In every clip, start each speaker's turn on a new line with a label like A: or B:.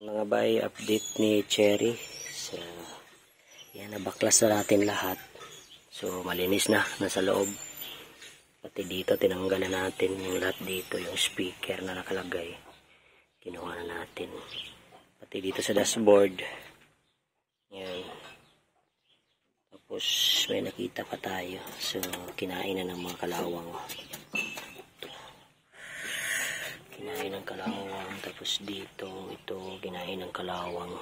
A: Mga bay, update ni Cherry. So, yan, nabaklas na natin lahat. So, malinis na, nasa loob. Pati dito, tinanggalan natin yung lahat dito, yung speaker na nakalagay. Kinuha na natin. Pati dito sa dashboard. Yan. Tapos, may nakita pa tayo. So, kinain na ng mga kalawang. Kinain ng kalawang. Tapos dito, ito, kinain ng kalawang.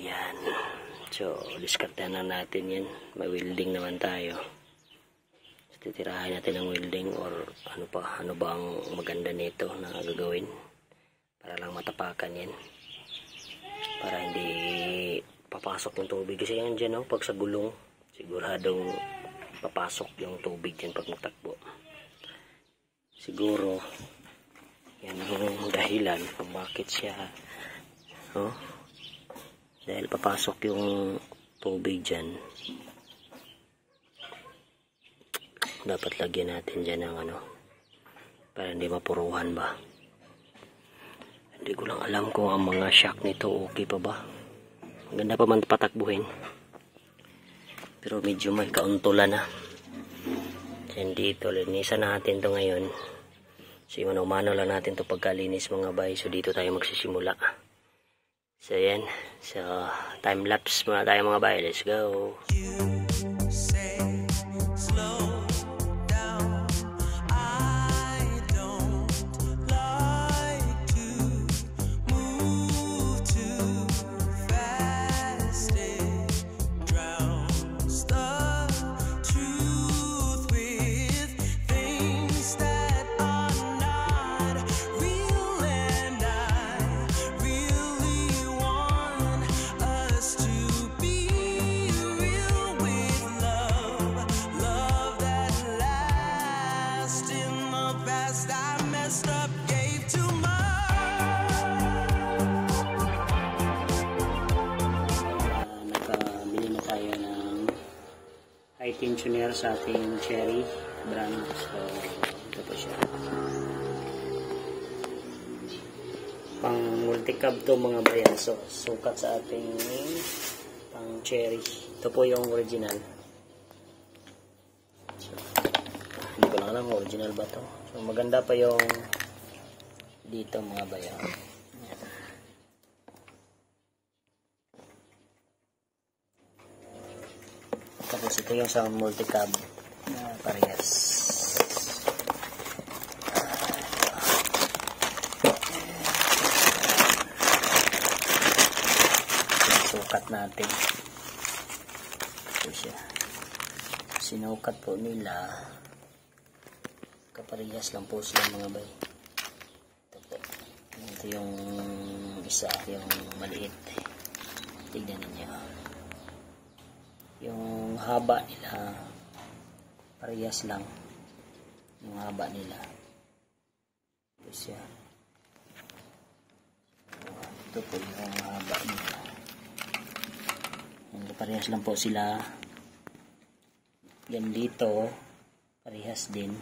A: Yan. So, diskartehan na natin yan. May welding naman tayo. So, titirahin natin ang welding or ano ba ang maganda nito na gagawin. Para lang matapakan yan. Para hindi papasok yung tubig. Kasi yan dyan, pag sa gulong, siguradong papasok yung tubig dyan pag magtakbo. Siguro, yan ang dahilan kung bakit siya, dahil papasok yung tubig dyan. Dapat lagyan natin dyan ng para hindi mapuruhan ba. Hindi ko lang alam kung ang mga shock nito okay pa ba. Maganda pa man patakbuhin. Pero medyo may kauntulan na. And dito, linisan natin to ngayon. So, umano lang natin to pagkalinis mga bay. So, dito tayo magsisimula. So, yan. So, time-lapse muna tayo mga bay. Let's go. High tensioner sa ating Cherry brand. So, ito po siya. Pang multi-cab to mga bayan. So, sukat sa ating pang Cherry. Ito po yung original. So, hindi ko lang alam original ba to. So, maganda pa yung dito mga bayan. Tapos ito yung sa multi-cab na parehas. Sukat natin. Ito siya. Sinukat po nila. Kaparehas lang po sila mga bay. Ito po. Ito yung isa, yung maliit. Tignan ninyo. Yung haba nila parehas lang yung haba nila. Ito siya. Ito po yung haba nila. Parehas lang po sila. Yan dito parehas din.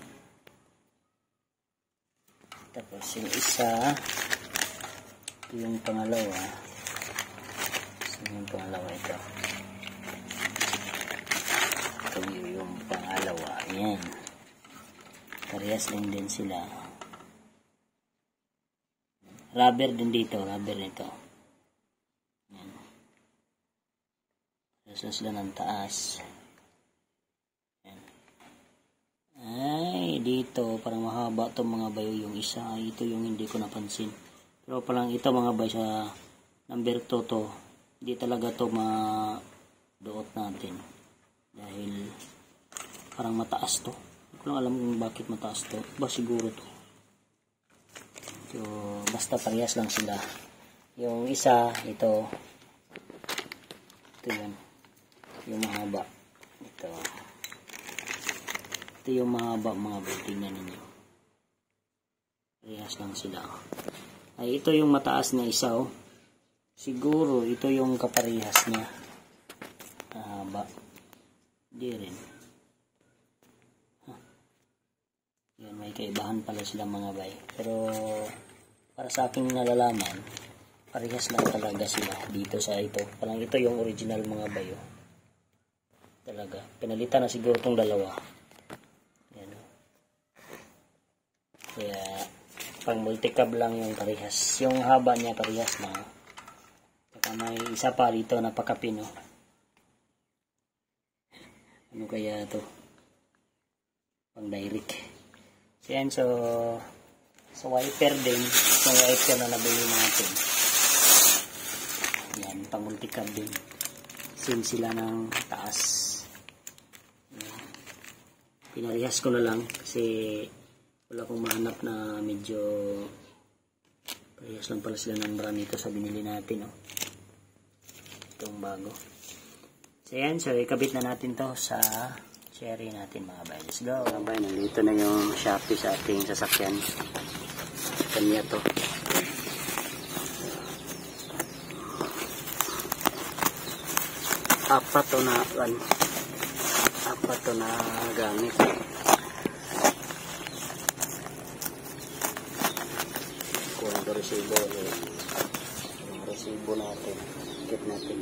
A: Tapos yung isa, ito yung pangalawa. Yung pangalawa ito. Yung pangalawa, yan. Parehas din sila. Rubber din dito, rubber nito. Yan. Parehas sila ng taas. Yan. Ay, dito, parang mahaba to mga bayo yung isa. Ito yung hindi ko napansin. Pero palang ito mga bayo sa number 2 to, hindi talaga to maduot natin. Dahil parang mataas to. Hindi ko lang alam kung bakit mataas to. Ba siguro to. So, basta parehas lang sila. Yung isa, ito yan. Yung mahaba. Ito yung mahaba mga bay. Tingnan ninyo. Parehas lang sila. Ay, ito yung mataas na isa. Siguro, ito yung kaparehas niya. Mahaba. Hindi rin. Yan, may kaibahan pala sila mga bay. Pero para sa aking nalalaman, parehas lang talaga sila dito sa ito. Parang ito yung original mga bayo. Talaga. Pinalitan na siguro itong dalawa. Yan. Kaya, pang multicab lang yung parehas. Yung haba niya parehas na. Saka may isa pa dito na pakapino. Ano kaya ito? Pang direct. So yan, so wiper din. Yung wiper na nabili natin. Yan, pang multicab din. Same sila ng taas. Yan. Pinarehas ko na lang kasi wala akong mahanap na medyo parehas lang pala sila ng brand nito sa binili natin. Oh. Itong bago. So yan, so ikabit na natin to sa cherry natin mga bay. Let's go. Mga bay, nandito na yung Shopee sa ating sasakyan. Kanya to. Apat to na gamit. Kung ang resibo, yung resibo natin, get natin.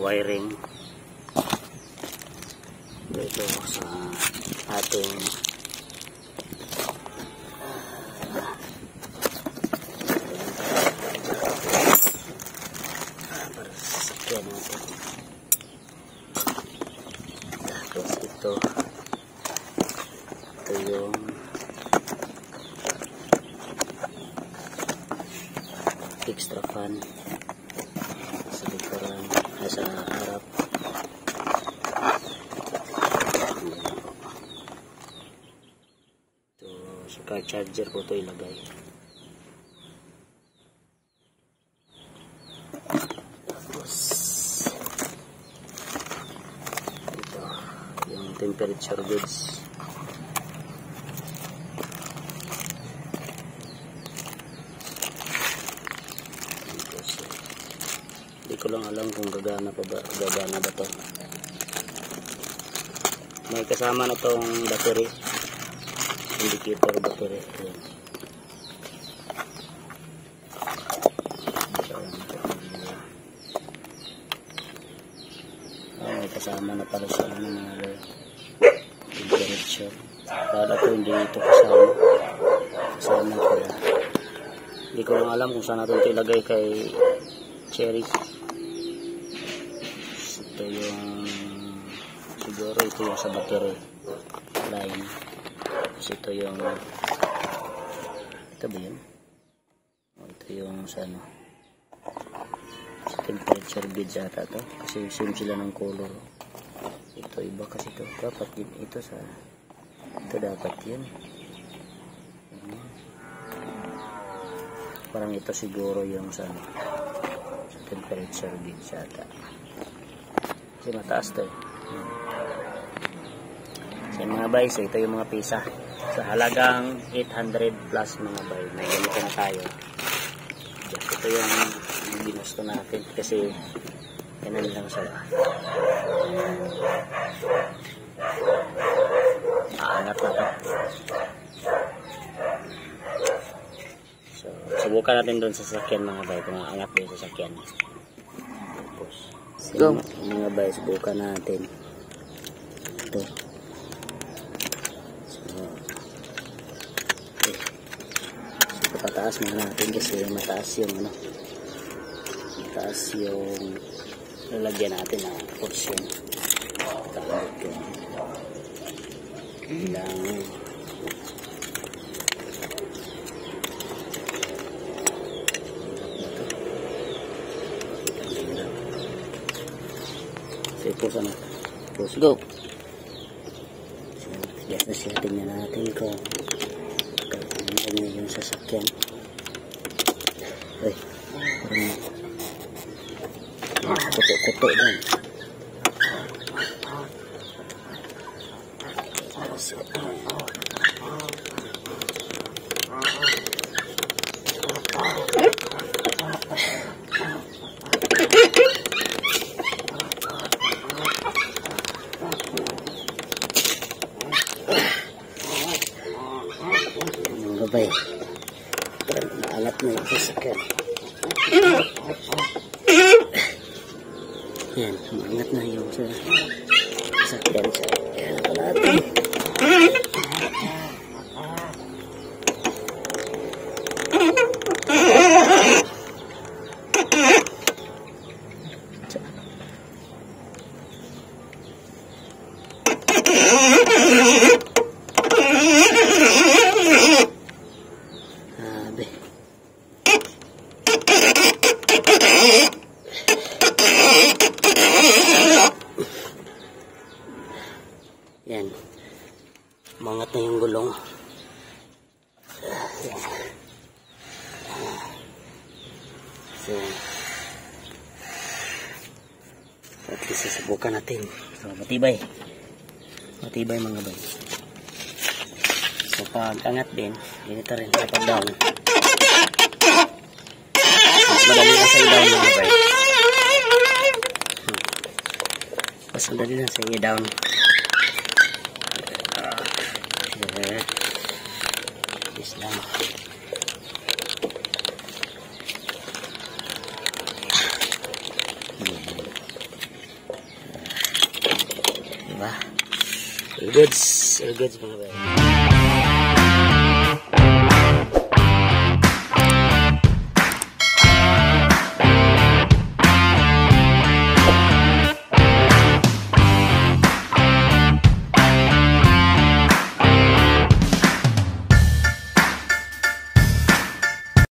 A: Wiring dito sa ating para sa sasakyan natin. Tapos ito yung extra fan sa likuran, sa harap. Ito, sa car charger ko ito ilagay. Tapos ito yung temperature gauge. Hindi ko lang alam kung gagana ba to. May kasama na tong battery, indicator battery. Ayan. May kasama na pala siya ng mga temperature. Kala ko hindi ito kasama pala. Hindi ko lang alam kung saan natin ito ilagay kay cherry. Ito yung siguro ito yung sa battery line. Tapos ito yung ito ba yun? Ito yung sa ano sa temperature gauge ata to kasi same sila ng color. Ito iba kasi ito dapat din ito sa ito dapat yun. Parang ito siguro yung sa ano sa temperature gauge ata. Kasi mataas to eh. So mga bay, so ito yung mga pisa. Sa halagang 800 plus mga bay. May ganito na tayo. Just ito yung binusto natin kasi ganun lang siya. Aangat na to. So subukan natin doon sa sasakyan mga bay kung aangat doon sa sasakyan. Tapos go. Mga bay, subukan natin. Ito. So, pataas muna natin kasi mataas yung ano. Mataas yung lalagyan natin na portion. Tawag yun. Kailangan. Push na. Push, go. So, yes na siya. Tingnan natin kung ano yung sasakyan. Ay, parang kuto-kuto din. So, ang gabay. Parang maalat na yung sasakyan. Yan, umangat na yung sasakyan. Yan na natin. Sabi. Yan. Umangat na yung gulong. Yan. So, at least susubukan natin. So, matibay. Matibay mga bay. So, pag angat din, ganito rin. Kapag down. Mas madali lang sa i-down mga bay. Mas madali lang sa i-down. Yes lang. Diba? All goods mga bay.